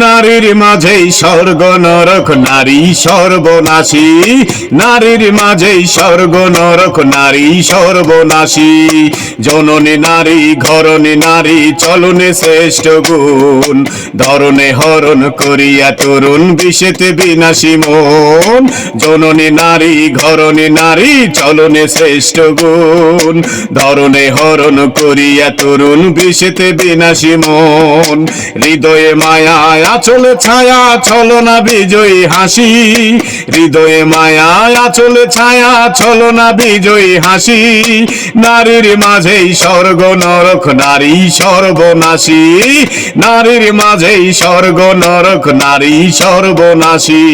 নারীর মাঝেই স্বর্গ নরক, নারী সর্বনাশী। নারীর মাঝেই স্বর্গ নরক, নারী সর্বনাশী। জননী নারী ঘরণী নারী চলনে শ্রেষ্ঠ গুণ, ধরনে হরণ করিয়া তরুণ বিষেতে বিনাশী মন। জননী নারী ঘরণী নারী চলনে শ্রেষ্ঠ গুণ, ধরনে হরণ করিয়া তরুণ বিষেতে বিনাশী মন। হৃদয়ে মায়া আচলে ছায়া ছলনা বিজয়ী হাসি, হৃদয়ে মায়া আচলে ছায়া ছলনা বিজয়ী হাসি। নারীর মাঝেই স্বর্গ নরক, নারী সর্বনাশী। নারীর মাঝেই স্বর্গ নরক, নারী সর্বনাশী।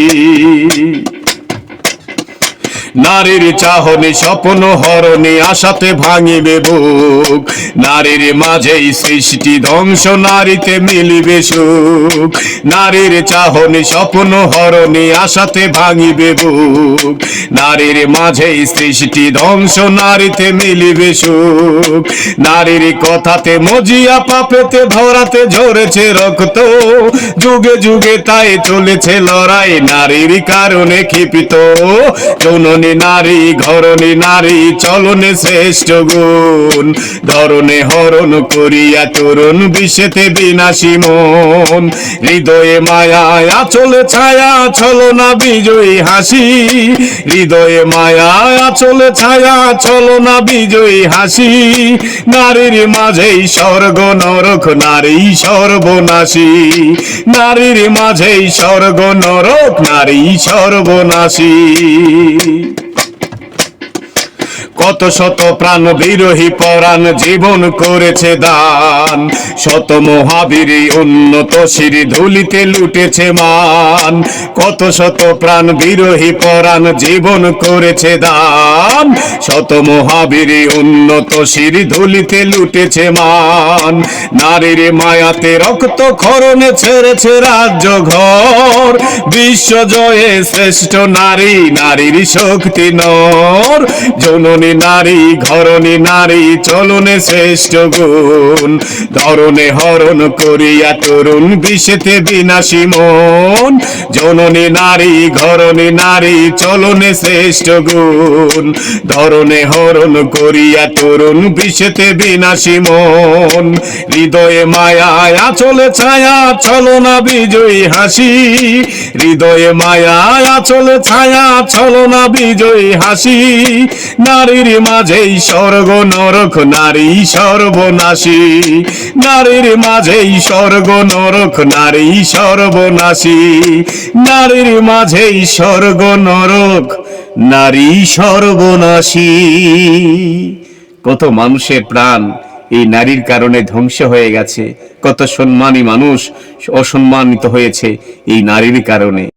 নারীর চাহনি স্বপ্ন হরণী আশাতে ভাঙিবে বুক, নারীর মাঝেই সৃষ্টি ধ্বংস নারীতে মিলিবে সুখ। নারীর চাহনি স্বপ্ন হরণী আশাতে ভাঙিবে বুক, নারীর মাঝেই সৃষ্টি ধ্বংস নারীতে মিলিবে সুখ। নারীর কথাতে মজিয়া পাপেতে ধরাতে ঝরেছে রক্ত, যুগে যুগে তাই চলেছে লড়াই নারীর কারণে ক্ষিপিত। জননী নারী ঘরণী নারী চলনে শ্রেষ্ঠ গুণ, ধরনে হরণ করিয়া তরুণ বিষেতে বিনাশী মন। হৃদয়ে মায়া আচলে ছায়া ছলনা বিজয়ী হাসি, হৃদয়ে মায়া আচলে ছায়া ছলনা বিজয়ী হাসি। নারীর মাঝেই স্বর্গ নরক, নারী সর্বনাশী। নারীর মাঝেই স্বর্গ নরক, নারী সর্বনাশী। কত শত প্রাণ বিরোহী পরাণ জীবন করেছে দান, শত মহাবীরী উন্নত শিরি ধুলিতে লুটেছে মান। কত শত প্রাণ বিরোহী পরাণ জীবন করেছে দান, শত মহাবীরী উন্নত শিরি ধুলিতে লুটেছে মান। নারীর মায়াতে রক্ত খরণে ছেড়েছে রাজ্য ঘর, বিশ্ব জয়ে শ্রেষ্ঠ নারী নারীর শক্তি নর। জননী নারী ঘরণী নারী চলনে শ্রেষ্ঠ গুণ, ধরনে হরণ করিয়া তরুণ বিষেতে বিনাশী মন। জননী নারী ঘরণী নারী চলনে শ্রেষ্ঠ গুণ, ধরনে হরণ করিয়া তরুণ বিষেতে বিনাশী মন। হৃদয়ে মায়া আচলে ছায়া ছলনা বিজয়ী হাসি, হৃদয়ে মায়া আচলে ছায়া ছলনা বিজয়ী হাসি। নারীর মাঝেই স্বর্গ নরক, নারী সর্বনাশী। নারীর মাঝেই স্বর্গ নরক, নারী সর্বনাশী। নারীর মাঝেই স্বর্গ নরক, নারী সর্বনাশী। কত মানুষের প্রাণ এই নারীর কারণে ধ্বংস হয়ে গেছে, কত সম্মানী মানুষ অসম্মানিত হয়েছে এই নারীর কারণে।